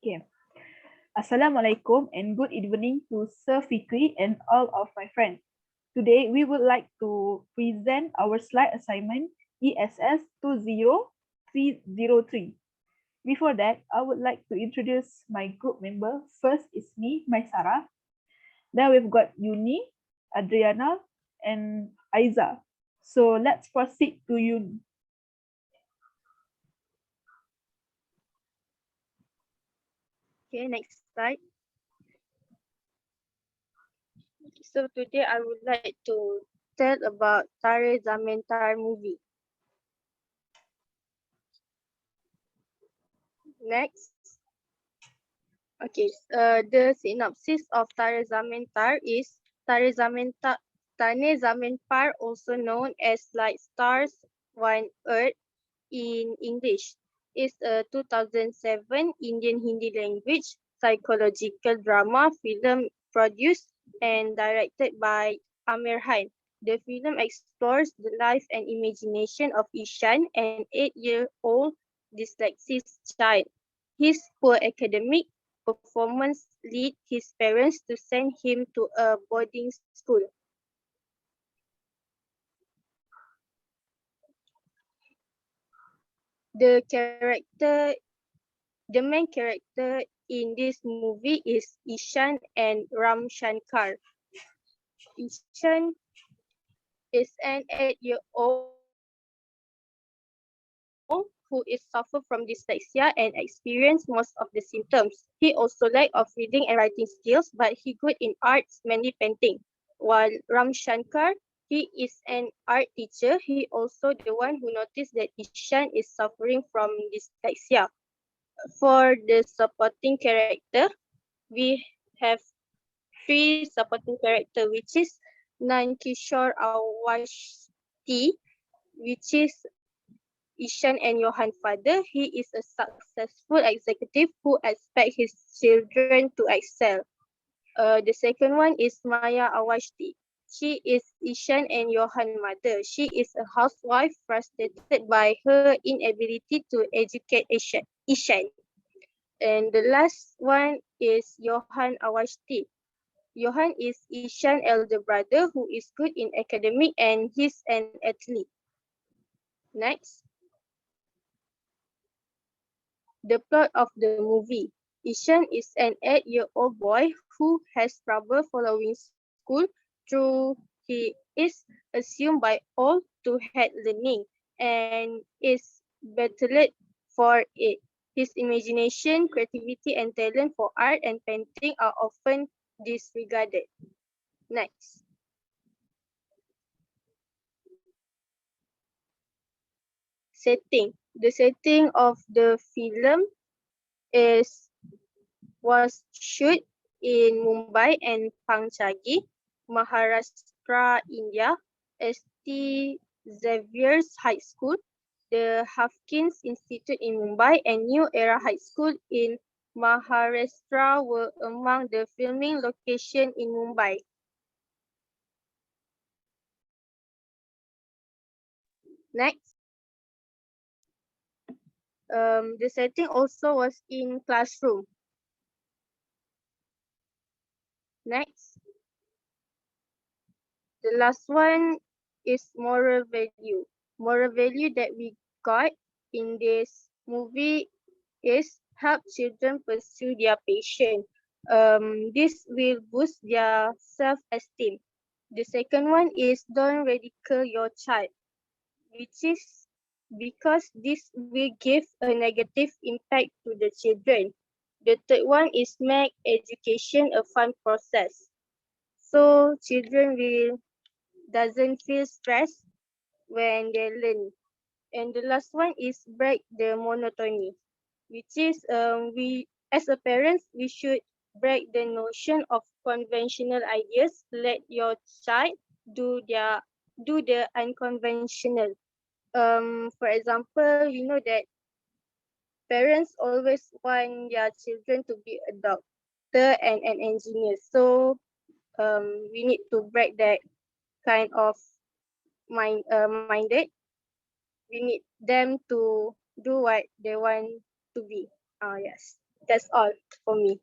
Okay. Assalamualaikum and good evening to Sir Fikri and all of my friends. Today we would like to present our slide assignment ESS20303. Before that, I would like to introduce my group member. First is me, Maisara. Then we've got Yuni, Adriana, and Aiza. So let's proceed to Yuni. Okay, next slide. So today I would like to tell about Tare Zameen Tar movie. Next. Okay, the synopsis of Tare Zameen Tar is Tare Zameen Tar, Tane Zameen Par, also known as Like Stars One Earth in English, is a 2007 Indian Hindi language psychological drama film produced and directed by Amir Khan. The film explores the life and imagination of Ishan, an 8-year-old dyslexic child. His poor academic performance led his parents to send him to a boarding school. The character The main character in this movie is Ishan and Ram Shankar. Ishan is an 8-year-old who is suffer from dyslexia and experience most of the symptoms. He also lack of reading and writing skills, but he good in arts, mainly painting. While Ram Shankar, he is an art teacher. He also the one who noticed that Ishan is suffering from dyslexia. For the supporting character, we have three supporting character, which is Nankishore Awashti, which is Ishan and Johan father. He is a successful executive who expects his children to excel. The second one is Maya Awashti. She is Ishan and Johan mother. She is a housewife frustrated by her inability to educate Ishan. And the last one is Johan Awashti. Johan is Ishan's elder brother who is good in academic and he's an athlete. Next. The plot of the movie. Ishan is an 8-year-old boy who has trouble following school through he is assumed by all to have learning and is battled for it. His imagination, creativity, and talent for art and painting are often disregarded. Next. Setting. The setting of the film was shot in Mumbai and Panchagi, Maharashtra, India, St. Xavier's High School, the Hopkins Institute in Mumbai, and New Era High School in Maharashtra were among the filming locations in Mumbai. Next. The setting also was in classroom. Next. The last one is moral value. Moral value that we got in this movie is help children pursue their passion. This will boost their self-esteem. The second one is don't ridicule your child, which is because this will give a negative impact to the children. The third one is make education a fun process. So children will doesn't feel stressed when they learn. And the last one is break the monotony, which is we as a parents we should break the notion of conventional ideas. Let your child do the unconventional. For example, you know that parents always want their children to be a doctor and an engineer. So we need to break that kind of minded. We need them to do what they want to be. Yes. That's all for me.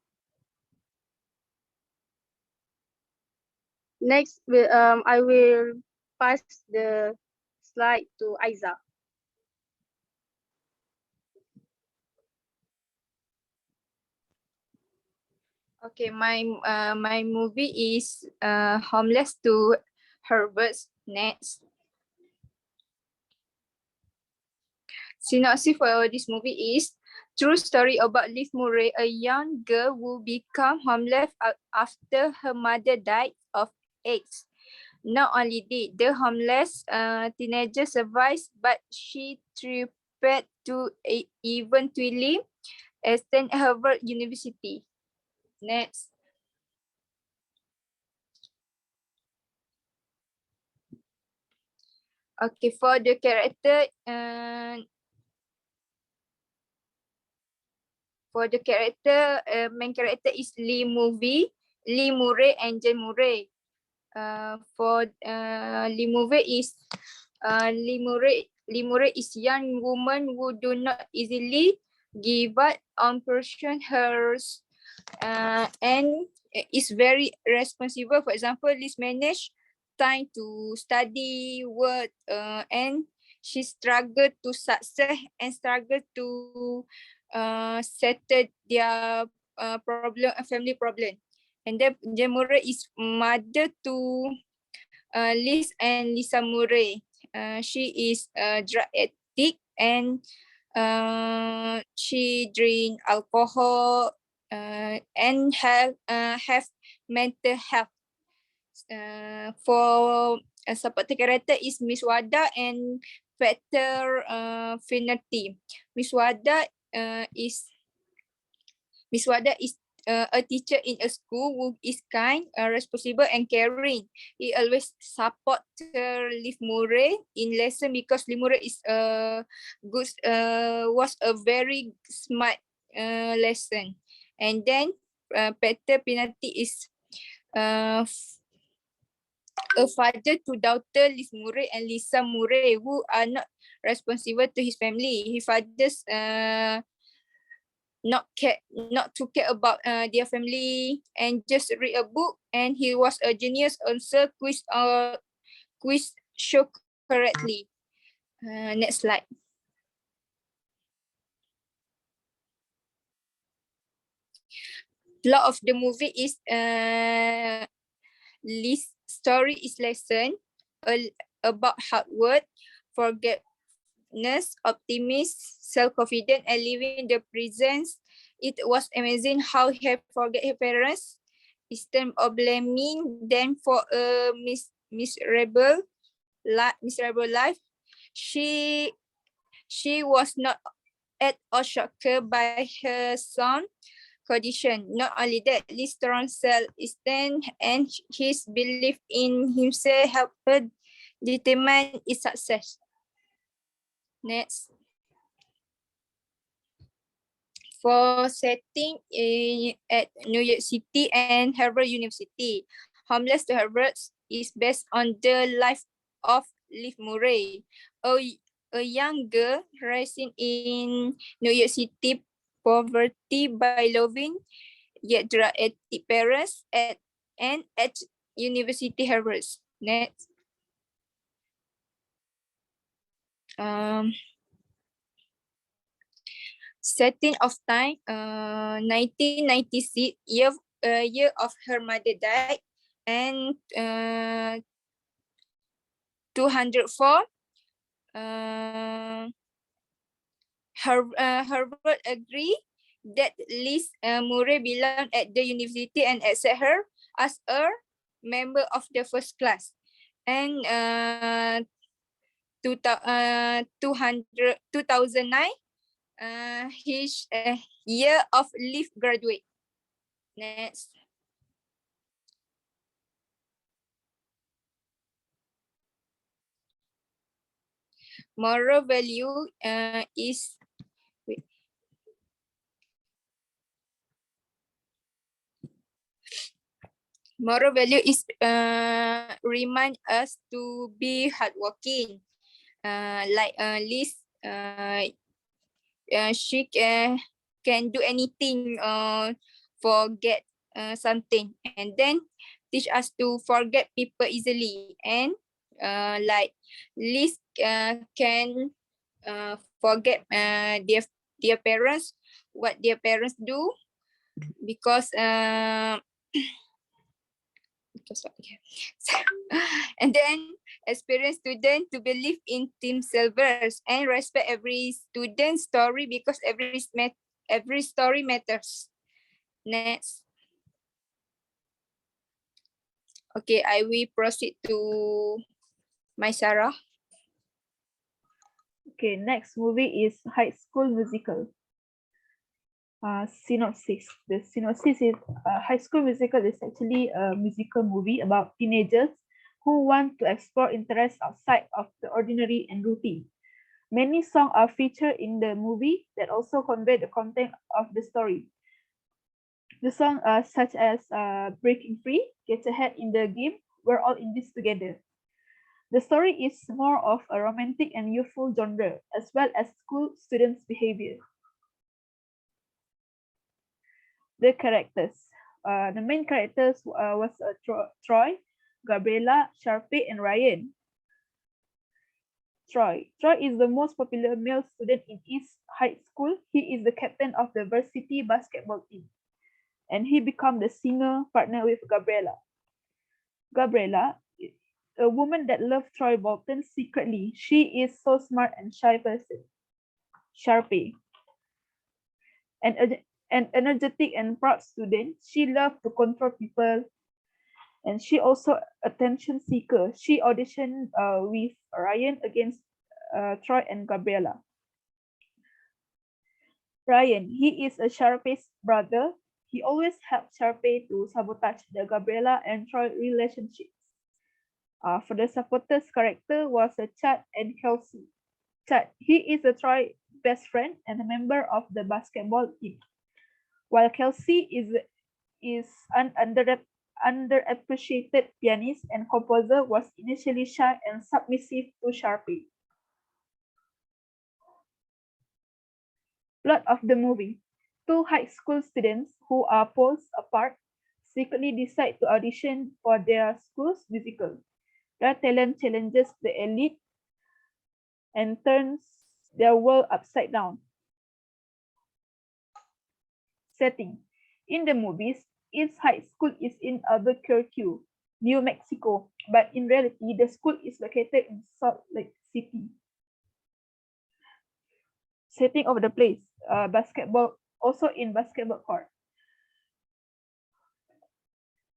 Next, I will pass the slide to Aiza. Okay, my movie is Homeless to Herbert's Next. Synopsis for this movie is true story about Liv Murray, a young girl who became homeless after her mother died of AIDS. Not only did the homeless teenager survive, but she tried to eventually attend Harvard University. Next. Okay, for the character, main character is Lee Murray and Jen Murray. For Lee Murray is Lee Murray is young woman who do not easily give up on pursuing hers, and is very responsible. For example, Liz manage time to study, work, and she struggled to success and struggled to settle their family problem. And then Jemura is mother to Liz and Lisa Murray. She is a drug addict and she drink alcohol and have mental health. For supporting character is Miss Wada and Peter Finnerty. Miss Wada is a teacher in a school who is kind, responsible, and caring. He always support Liv Murray in lesson because Liv Murray is was a very smart lesson. And then Peter Pinati is a father to daughter Liv Murray and Lisa Murray, who are not responsible to his family. His father's not to care about their family and just read a book, and he was a genius answer quiz show correctly. Next slide. Plot of the movie is Liz story is lesson about hard work, forgiveness, optimism, self-confidence, and living the present. It was amazing how he forget her parents instead of blaming them for a miserable life. She was not at all shocked by her son condition. Not only that, Liz strong self-esteem and his belief in himself helped her determine its success. Next. For setting at New York City and Harvard University, Homeless to Harvard is based on the life of Liv Murray, a young girl rising in New York City poverty by loving yet drug addict parents at University Harvard. Next. Setting of time, 1996, year of her mother died, and 204. Harvard agree that Liz Murray belonged at the university and accept her as a member of the first class. And 2009, his year of Liv graduate. Next. Moral value is moral value is remind us to be hardworking. Like Liz, she can do anything forget something, and then teach us to forget people easily, and like Liz can forget their parents, what their parents do, because and then experience student to believe in team servers and respect every student story, because every story matters. Next. Okay, I will proceed to my Sarah. Okay, next movie is High School Musical. Synopsis. The synopsis is High School Musical is actually a musical movie about teenagers who want to explore interests outside of the ordinary and routine. Many songs are featured in the movie that also convey the content of the story. The songs such as Breaking Free, Get Ahead in the Game, We're All in This Together. The story is more of a romantic and youthful genre, as well as school students' behavior. The characters. The main characters was Troy, Gabriella, Sharpay, and Ryan. Troy. Troy is the most popular male student in East High School. He is the captain of the varsity basketball team, and he became the singer partner with Gabriella. Gabriella, a woman that loves Troy Bolton secretly. She is so smart and shy person. Sharpay, an energetic and proud student. She loves to control people, and she also attention seeker. She auditioned with Ryan against Troy and Gabriella. Ryan, he is a Sharpay's brother. He always helps Sharpay to sabotage the Gabriella and Troy relationships. For the supporters character was Chad and Kelsey. Chad, he is a Troy best friend and a member of the basketball team, while Kelsey is an underappreciated pianist and composer, was initially shy and submissive to Sharpay. Plot of the movie. Two high school students who are poles apart secretly decide to audition for their school's musical. Their talent challenges the elite and turns their world upside down. Setting. In the movies, East High School is in Albuquerque, New Mexico, but in reality, the school is located in Salt Lake City. Setting of the place, basketball, also in basketball court.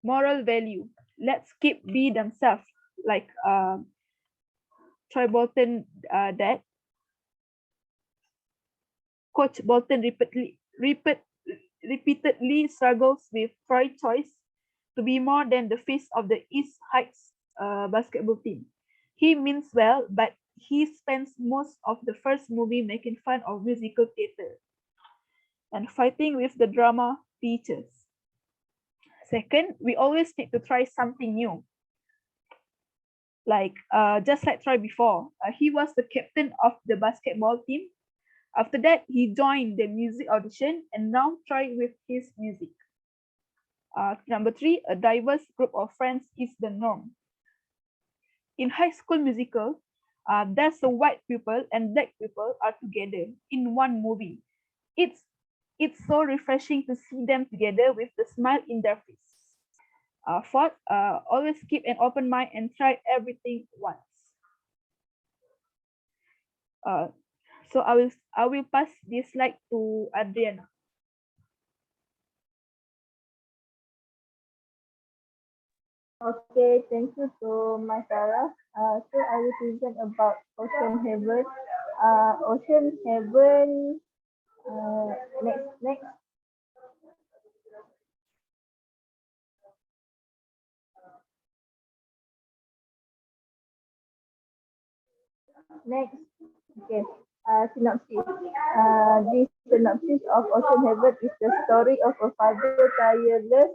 Moral value. Let's keep be themselves, like Troy Bolton dad. Coach Bolton repeatedly struggles with Troy's choice to be more than the face of the East Heights basketball team. He means well, but he spends most of the first movie making fun of musical theater and fighting with the drama teachers. Second, we always need to try something new. Like just like Troy before, he was the captain of the basketball team. After that, he joined the music audition and now Troy with his music. Number three, a diverse group of friends is the norm. In High School Musical, there's a white people and black people are together in one movie. It's so refreshing to see them together with the smile in their face. Fourth, always keep an open mind and try everything once. So I will pass this slide to Adriana. Okay, thank you to my Sarah. So I will present about Ocean Heaven. Ocean Heaven. Next. Next. Okay. Synopsis. This synopsis of Ocean Heaven is the story of a father tireless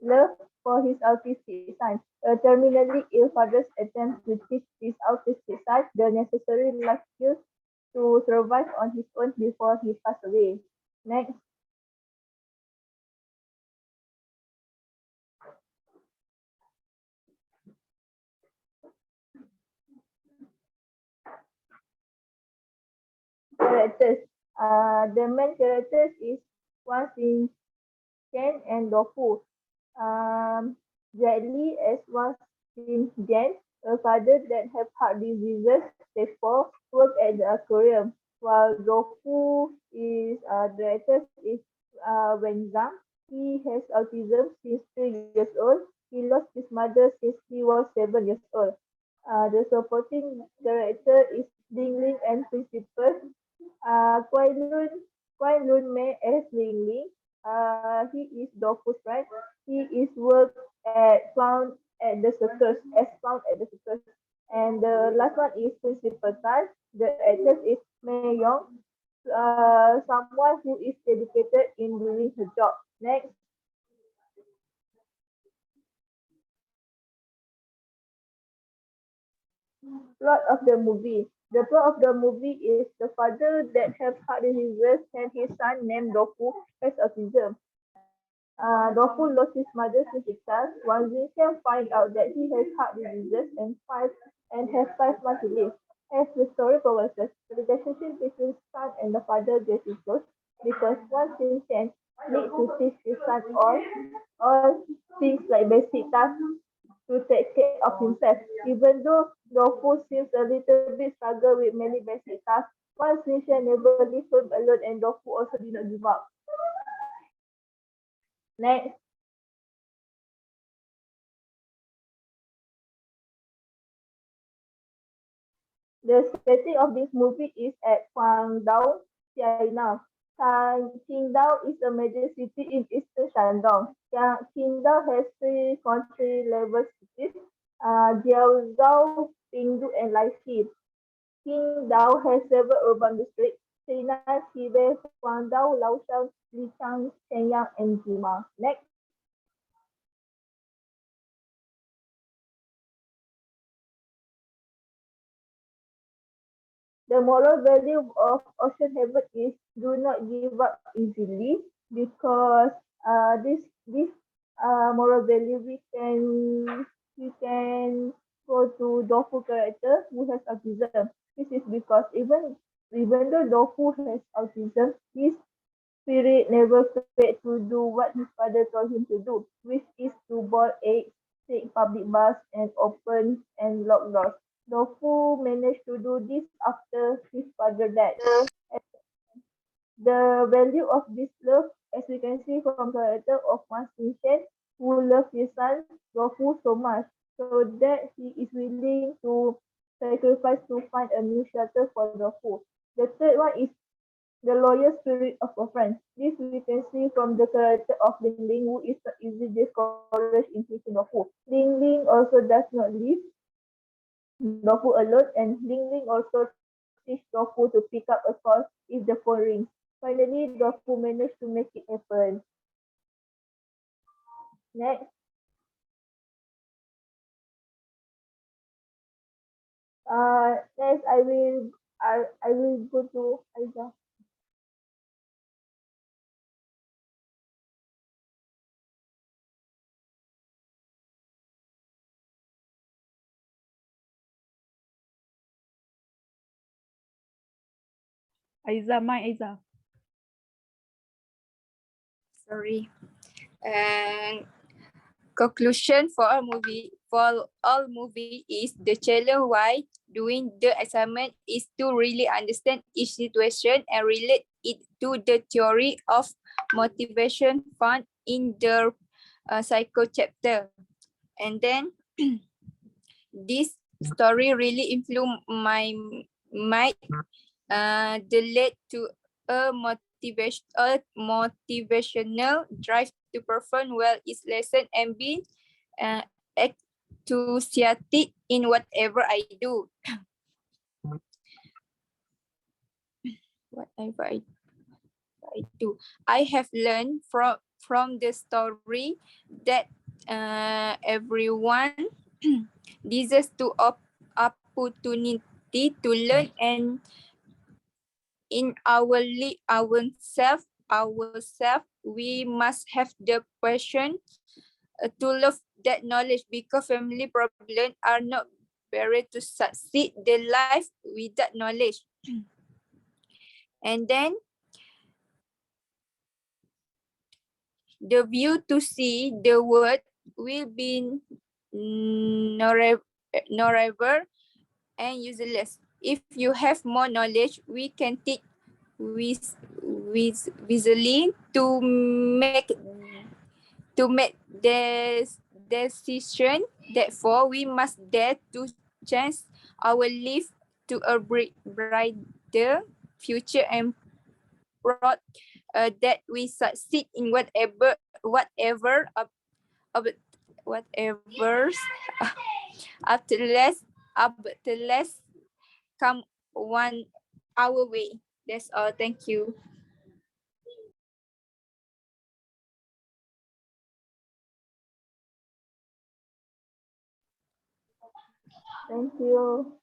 love for his autistic son. A terminally ill father's attempt to teach his autistic son the necessary life skills to survive on his own before he passed away. Next. characters. The main characters is Wan Xin Chen and Dofu. Jet Li as Wan Xin Jen, a father that have heart diseases, therefore work at the aquarium. While Dofu is the actor is Wen Zhang. He has autism since 3 years old. He lost his mother since he was 7 years old. The supporting director is Ding Ling and principal Kuai Lun Mei as Ling Ling. He is Dofu's friend. He is worked at found at the circus as found at the circus. And the last one is Principal Tan. The actress is Mei Yong, someone who is dedicated in doing her job. Next. Plot of the movie. The plot of the movie is the father that has heart diseases and his son named Dofu has autism. Dofu lost his mother since a child. Wang Xingxian find out that he has heart diseases and has 5 months to live. As the story progresses, the relationship between son and the father gets close because Wang Xingxian needs to teach his son all things like basic tasks to take care of himself. Even though Dofu seems a little bit struggle with many basic tasks, Wang Xingxian never leave him alone and Dofu also did not give up. Next. The setting of this movie is at Guangdong, China. Qingdao is a major city in eastern Shandong. Qingdao has 3 country-level cities, Jiaozhou, Pingdu, and Laixi. Qingdao has several urban districts: China, Tibet, Guangdao, Laoshan, Lichang, Shenyang, and Jima. Next. The moral value of Ocean Heaven is do not give up easily because this moral value we can go to Dofu character who has autism. This is because even though Dofu has autism, his spirit never failed to do what his father told him to do, which is to boil eggs, take public baths, and open and lock doors. Dofu managed to do this after his father died. The value of this love, as we can see from the character of Mas Shen, who loves his son Dofu so much, so that he is willing to sacrifice to find a new shelter for Dofu. The third one is the loyal spirit of a friend. This we can see from the character of Ling Ling, who is easily discouraged in teaching Dofu. Ling Ling also does not leave Dofu alone, and Ling Ling also teach Dofu to pick up a call if the phone rings. Finally, Dofu managed to make it happen. Next. Next I will go to Aiza. Aiza, my Aiza. Sorry. And conclusion for all movie is the challenge why doing the assignment is to really understand each situation and relate it to the theory of motivation found in the psycho chapter. And then this story really influenced my mind, led to a motivational drive to perform well its lesson and be enthusiastic in whatever I do. Whatever I do, I have learned from the story that everyone deserves to opportunity to learn, and in ourselves, we must have the passion to love that knowledge, because family problems are not barrier to succeed the life without knowledge. And then the view to see the word will be forever and useless. If you have more knowledge, we can teach visually to make this decision. Therefore, we must dare to change our life to a brighter future and proud that we succeed in whatever whatever's after less come one our way. That's all. Thank you. Thank you.